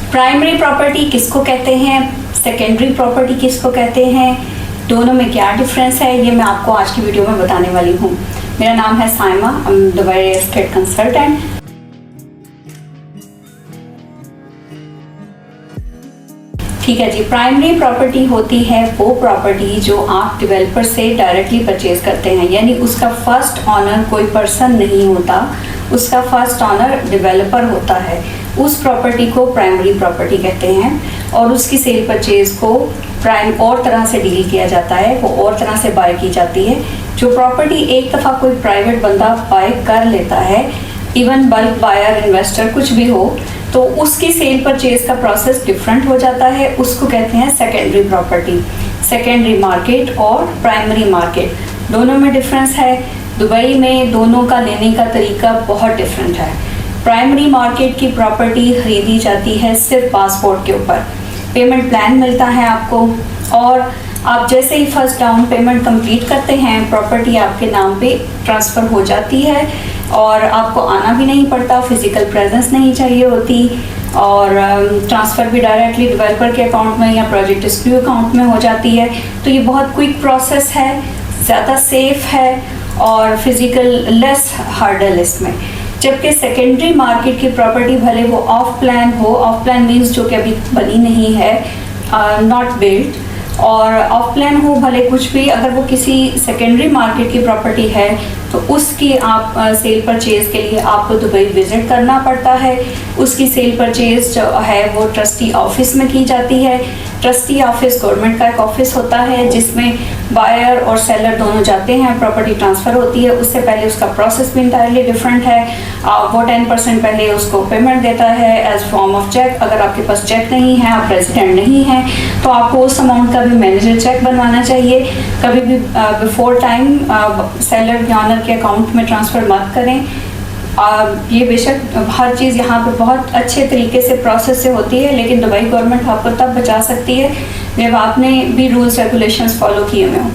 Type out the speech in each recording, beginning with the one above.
Primary property किसको कहते हैं, सेकेंडरी प्रॉपर्टी किसको कहते हैं, दोनों में क्या डिफरेंस है, ये मैं आपको आज की वीडियो में बताने वाली हूँ। मेरा नाम है Saima, Dubai real estate consultant. ठीक है जी, प्राइमरी प्रॉपर्टी होती है वो प्रॉपर्टी जो आप डेवलपर से डायरेक्टली परचेज करते हैं, यानी उसका फर्स्ट ऑनर कोई पर्सन नहीं होता, उसका फर्स्ट ऑनर डेवलपर होता है। उस प्रॉपर्टी को प्राइमरी प्रॉपर्टी कहते हैं और उसकी सेल परचेज को प्राइम और तरह से डील किया जाता है, वो और तरह से बाय की जाती है। जो प्रॉपर्टी एक दफ़ा कोई प्राइवेट बंदा बाय कर लेता है, इवन बल्क बायर इन्वेस्टर कुछ भी हो, तो उसकी सेल परचेज का प्रोसेस डिफरेंट हो जाता है, उसको कहते हैं सेकेंडरी प्रॉपर्टी। सेकेंडरी मार्केट और प्राइमरी मार्केट दोनों में डिफरेंस है। दुबई में दोनों का लेने का तरीका बहुत डिफरेंट है। प्राइमरी मार्केट की प्रॉपर्टी खरीदी जाती है सिर्फ पासपोर्ट के ऊपर, पेमेंट प्लान मिलता है आपको और आप जैसे ही फर्स्ट डाउन पेमेंट कंप्लीट करते हैं, प्रॉपर्टी आपके नाम पे ट्रांसफ़र हो जाती है और आपको आना भी नहीं पड़ता, फिजिकल प्रेजेंस नहीं चाहिए होती और ट्रांसफ़र भी डायरेक्टली डेवलपर के अकाउंट में या प्रोजेक्ट एसक्यू अकाउंट में हो जाती है। तो ये बहुत क्विक प्रोसेस है, ज़्यादा सेफ है और फिजिकल लेस हर्डल इसमें। जबकि सेकेंडरी मार्केट की प्रॉपर्टी भले वो ऑफ प्लान हो, ऑफ प्लान मीन्स जो कि अभी बनी नहीं है, नॉट बिल्ट, और ऑफ प्लान हो भले कुछ भी, अगर वो किसी सेकेंडरी मार्केट की प्रॉपर्टी है तो उसकी आप सेल परचेज के लिए आपको दुबई विज़िट करना पड़ता है। उसकी सेल परचेज जो है वो ट्रस्टी ऑफिस में की जाती है। ट्रस्टी ऑफिस गवर्नमेंट का एक ऑफिस होता है जिसमें बायर और सेलर दोनों जाते हैं, प्रॉपर्टी ट्रांसफ़र होती है। उससे पहले उसका प्रोसेस भी इंटायरली डिफरेंट है। वो 10% पहले उसको पेमेंट देता है एज फॉर्म ऑफ चेक। अगर आपके पास चेक नहीं है, आप रेजिडेंट नहीं हैं, तो आपको उस अमाउंट का भी मैनेजर चेक बनवाना चाहिए। कभी भी बिफोर टाइम सेलर या ऑनर के अकाउंट में ट्रांसफ़र मत करें। ये बेशक हर चीज़ यहाँ पे बहुत अच्छे तरीके से प्रोसेस से होती है, लेकिन दुबई गवर्नमेंट आपको तब बचा सकती है जब आपने भी रूल्स रेगुलेशंस फॉलो किए हुए हों।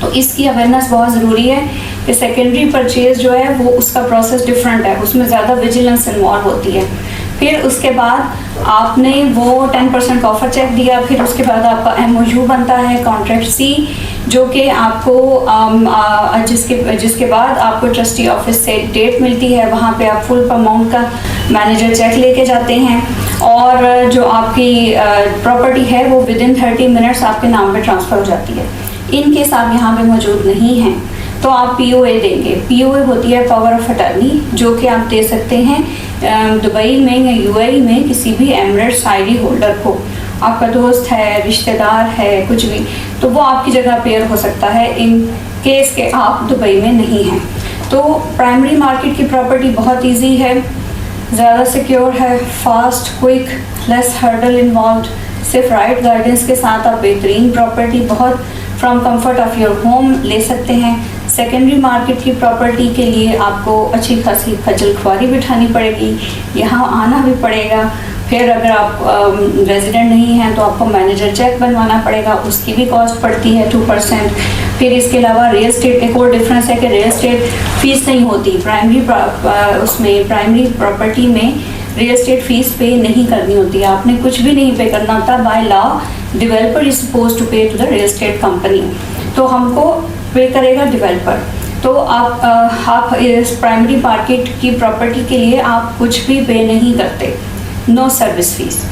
तो इसकी अवेयरनेस बहुत ज़रूरी है कि सेकेंडरी परचेज जो है वो उसका प्रोसेस डिफरेंट है, उसमें ज़्यादा विजिलेंस इन्वॉल्व होती है। फिर उसके बाद आपने वो 10% का ऑफर चेक दिया, फिर उसके बाद आपका MOU बनता है, कॉन्ट्रैक्ट सी, जो कि आपको जिसके बाद आपको ट्रस्टी ऑफिस से डेट मिलती है, वहाँ पे आप फुल अमाउंट का मैनेजर चेक लेके जाते हैं और जो आपकी प्रॉपर्टी है वो विदिन 30 मिनट्स आपके नाम पे ट्रांसफ़र हो जाती है। इन केस आप यहाँ पे मौजूद नहीं हैं तो आप POA देंगे। POA होती है पावर ऑफ अटर्नी, जो कि आप दे सकते हैं दुबई में या UAE में किसी भी एमिरेट्स ID होल्डर को। आपका दोस्त है, रिश्तेदार है, कुछ भी, तो वो आपकी जगह पेयर हो सकता है इन केस के आप दुबई में नहीं हैं। तो प्राइमरी मार्केट की प्रॉपर्टी बहुत ईजी है, ज़्यादा सिक्योर है, fast, quick, less hurdle involve. सिर्फ राइट गाइडेंस के साथ आप बेहतरीन प्रॉपर्टी बहुत from comfort of your home ले सकते हैं। सेकेंडरी मार्केट की प्रॉपर्टी के लिए आपको अच्छी खासी खजल ख्वारी बिठानी पड़ेगी, यहाँ आना भी पड़ेगा। फिर अगर आप रेजिडेंट नहीं हैं तो आपको मैनेजर चेक बनवाना पड़ेगा, उसकी भी कॉस्ट पड़ती है 2%। फिर इसके अलावा रियल एस्टेट एक और डिफरेंस है कि रियल एस्टेट फ़ीस नहीं होती प्राइमरी प्रॉपर्टी में रियल एस्टेट फ़ीस पे नहीं करनी होती है, आपने कुछ भी नहीं पे करना होता। By law developer is suppose to pay to the real estate company, तो हमको पे करेगा डेवलपर। तो आप इस प्राइमरी मार्केट की प्रॉपर्टी के लिए आप कुछ भी पे नहीं करते, नो सर्विस फीस।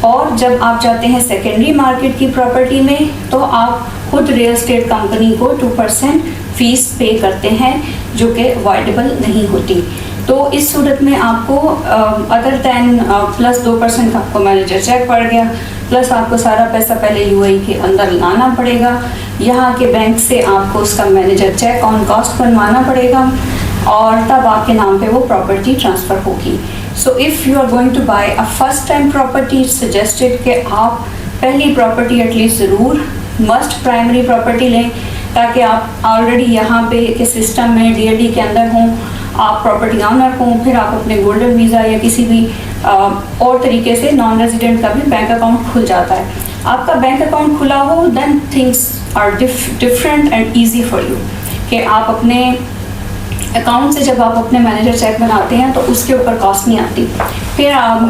और जब आप जाते हैं सेकेंडरी मार्केट की प्रॉपर्टी में तो आप खुद रियल एस्टेट कंपनी को 2% फीस पे करते हैं, जो कि अवॉइडेबल नहीं होती। तो इस सूरत में आपको अदर दैन प्लस 2% का आपको मैनेजर चेक पड़ गया, प्लस आपको सारा पैसा पहले UAE के अंदर लाना पड़ेगा, यहाँ के बैंक से आपको उसका मैनेजर चेक ऑन कॉस्ट बनवाना पड़ेगा और तब आपके नाम पे वो प्रॉपर्टी ट्रांसफ़र होगी। So if you are going to buy a first time property, suggested कि आप पहली प्रॉपर्टी एटलीस्ट ज़रूर मस्ट प्राइमरी प्रॉपर्टी लें, ताकि आप ऑलरेडी यहाँ पे के सिस्टम में DLD के अंदर हों, आप प्रॉपर्टी ऑनर हों, फिर आप अपने गोल्डन वीज़ा या किसी भी और तरीके से नॉन रेजिडेंट का भी बैंक अकाउंट खुल जाता है। आपका बैंक अकाउंट खुला हो, then things are different and easy for you, कि आप अपने अकाउंट से जब आप अपने मैनेजर चेक बनाते हैं तो उसके ऊपर कॉस्ट नहीं आती। फिर आप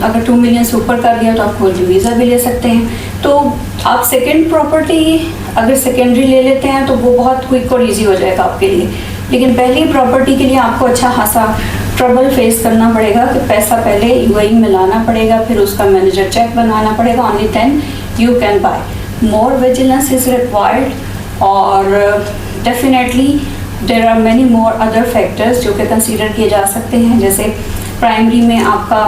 अगर 2 मिलियन से ऊपर कर दिया तो आप गोल्ड वीज़ा भी ले सकते हैं। तो आप सेकेंड प्रॉपर्टी अगर सेकेंडरी ले लेते हैं तो वो बहुत क्विक और इजी हो जाएगा आपके लिए। लेकिन पहली प्रॉपर्टी के लिए आपको अच्छा खासा ट्रबल फेस करना पड़ेगा कि पैसा पहले यूएई में लाना पड़ेगा, फिर उसका मैनेजर चेक बनाना पड़ेगा। Only then you can buy. More vigilance is required और definitely there are many more other factors जो कि कंसीडर किए जा सकते हैं। जैसे प्राइमरी में आपका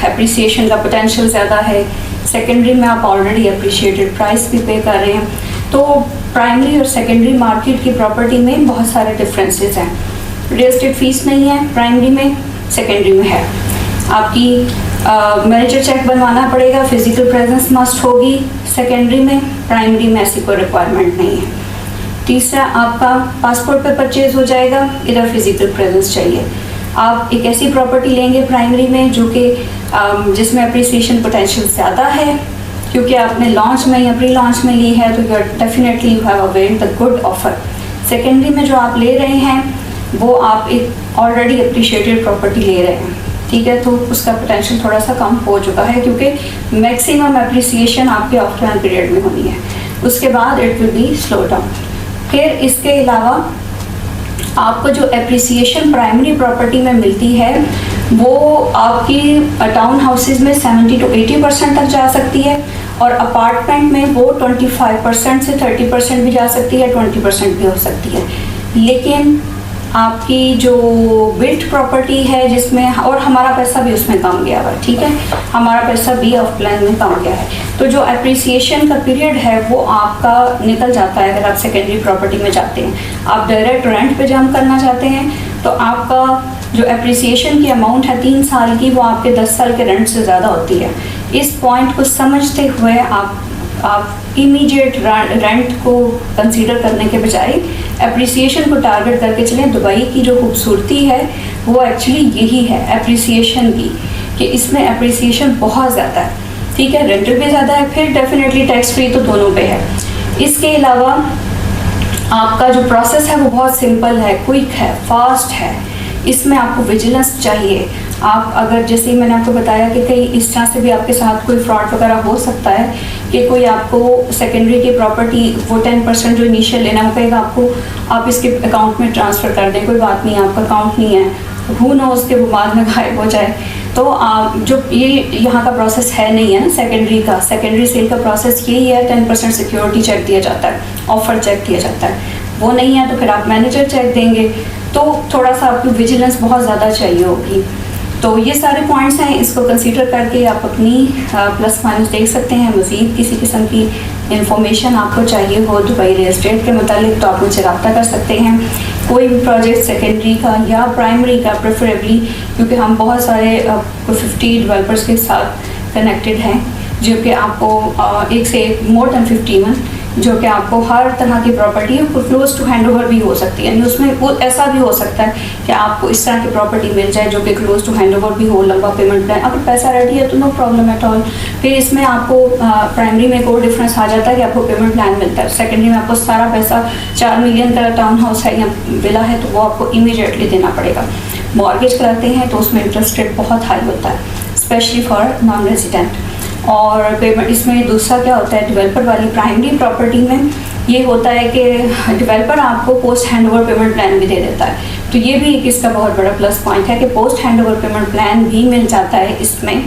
एप्रिसिएशन का पोटेंशियल ज़्यादा है, सेकेंडरी में आप ऑलरेडी अप्रिशिएटेड प्राइस भी पे कर रहे हैं। तो प्राइमरी और सेकेंडरी मार्केट की प्रॉपर्टी में बहुत सारे डिफरेंसेस हैं। रियल एस्टेट फीस नहीं है प्राइमरी में, सेकेंडरी में है। आपकी मैनेजर चेक बनवाना पड़ेगा, फिजिकल प्रेजेंस मस्ट होगी सेकेंडरी में, प्राइमरी में ऐसी कोई रिक्वायरमेंट नहीं है। तीसरा आपका पासपोर्ट पे परचेज हो जाएगा, इधर फिजिकल प्रेजेंस चाहिए। आप एक ऐसी प्रॉपर्टी लेंगे प्राइमरी में जो कि जिसमें अप्रिसिएशन पोटेंशियल ज़्यादा है, क्योंकि आपने लॉन्च में या प्री लॉन्च में ली है तो definitely you have availed the good offer. Secondary में जो आप ले रहे हैं वो आप एक ऑलरेडी अप्रिशिएटेड प्रॉपर्टी ले रहे हैं, ठीक है, तो उसका पोटेंशियल थोड़ा सा कम हो चुका है क्योंकि मैक्सिमम अप्रिसिएशन आपके ऑफ प्लान पीरियड में होनी है। उसके बाद it will be slow down. फिर इसके अलावा आपको जो एप्रिसिएशन प्राइमरी प्रॉपर्टी में मिलती है वो आपकी टाउन हाउसेज में 70 to 80% तक जा सकती है और अपार्टमेंट में वो 25% से 30% भी जा सकती है, 20% भी हो सकती है। लेकिन आपकी जो बिल्ट प्रॉपर्टी है जिसमें, और हमारा पैसा भी उसमें कम गया हुआ, ठीक है, हमारा पैसा भी ऑफ प्लान में कम गया है, तो जो एप्रिसिएशन का पीरियड है वो आपका निकल जाता है। अगर आप सेकेंडरी प्रॉपर्टी में जाते हैं, आप डायरेक्ट रेंट पे जंप करना चाहते हैं तो आपका जो एप्रिसिएशन की अमाउंट है 3 साल की, वो आपके 10 साल के रेंट से ज़्यादा होती है। इस पॉइंट को समझते हुए आप इमीडिएट रेंट को कंसीडर करने के बजाय एप्रिसिएशन को टारगेट करके चलें। दुबई की जो खूबसूरती है वो एक्चुअली यही है एप्रिसिएशन की, कि इसमें एप्रिसिएशन बहुत ज़्यादा है, ठीक है, रेंटल भी ज़्यादा है, फिर डेफिनेटली टैक्स फ्री तो दोनों पे है। इसके अलावा आपका जो प्रोसेस है वो बहुत सिंपल है, क्विक है, फास्ट है। इसमें आपको विजिलेंस चाहिए। आप अगर, जैसे ही मैंने आपको बताया कि कई इस तरह से भी आपके साथ कोई फ्रॉड वगैरह हो सकता है कि कोई आपको सेकेंडरी की प्रॉपर्टी वो 10% जो इनिशियल लेना, वो कहेगा आपको आप इसके अकाउंट में ट्रांसफ़र कर दें, कोई बात नहीं, आपका अकाउंट नहीं है, हु नोज़ के वो बाद में गायब हो जाए। तो आप जो ये यहाँ का प्रोसेस है नहीं है ना सेकेंडरी सेल का प्रोसेस यही है, 10% सिक्योरिटी चेक दिया जाता है, ऑफर चेक दिया जाता है, वो नहीं है तो फिर आप मैनेजर चेक देंगे, तो थोड़ा सा आपको विजिलेंस बहुत ज़्यादा चाहिए होगी। तो ये सारे पॉइंट्स हैं, इसको कंसीडर करके आप अपनी प्लस माइनस देख सकते हैं। मज़ीद किसी किस्म की इंफॉर्मेशन आपको चाहिए हो दुबई रियल एस्टेट के मतलब तो आप मुझसे रब्ता कर सकते हैं। कोई भी प्रोजेक्ट सेकेंडरी का या प्राइमरी का प्रेफरेबली, क्योंकि हम बहुत सारे 50 डेवलपर्स के साथ कनेक्टेड हैं जो कि आपको एक से एक मोर देन 51 जो कि आपको हर तरह की प्रॉपर्टी है क्लोज टू हैंड ओवर भी हो सकती है। यानी उसमें वो ऐसा भी हो सकता है कि आपको इस तरह की प्रॉपर्टी मिल जाए जो कि क्लोज टू हैंड ओवर भी हो, लंबा पेमेंट प्लान, अगर पैसा रेडी है तो नो प्रॉब्लम एट ऑल। फिर इसमें आपको प्राइमरी में एक और डिफरेंस आ जाता है कि आपको पेमेंट प्लान मिलता है। सेकेंडरी में आपको सारा पैसा 4 मिलियन का टाउन हाउस है या विला है तो वो आपको इमीडिएटली देना पड़ेगा। मॉर्गेज कराते हैं तो उसमें इंटरेस्ट रेट बहुत हाई होता है, स्पेशली फॉर नॉन रेजिडेंट। और पेमेंट इसमें दूसरा क्या होता है, डेवलपर वाली प्राइमरी प्रॉपर्टी में ये होता है कि डेवलपर आपको post hand over payment plan भी दे देता है, तो ये भी एक इसका बहुत बड़ा प्लस पॉइंट है कि post hand over payment plan भी मिल जाता है इसमें।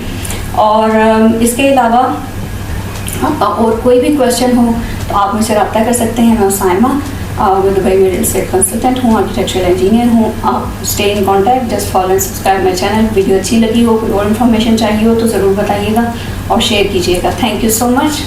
और इसके अलावा आपका और कोई भी क्वेश्चन हो तो आप मुझसे रब्ता कर सकते हैं। मैं साइमा दुबई में रियल एस्टेट कंसल्टेंट हूँ, आर्किटेक्चरल इंजीनियर हूँ। आप stay in contact, just follow and subscribe my channel. Video अच्छी लगी हो, कोई और इन्फॉर्मेशन चाहिए हो तो ज़रूर बताइएगा और शेयर कीजिएगा। Thank you so much.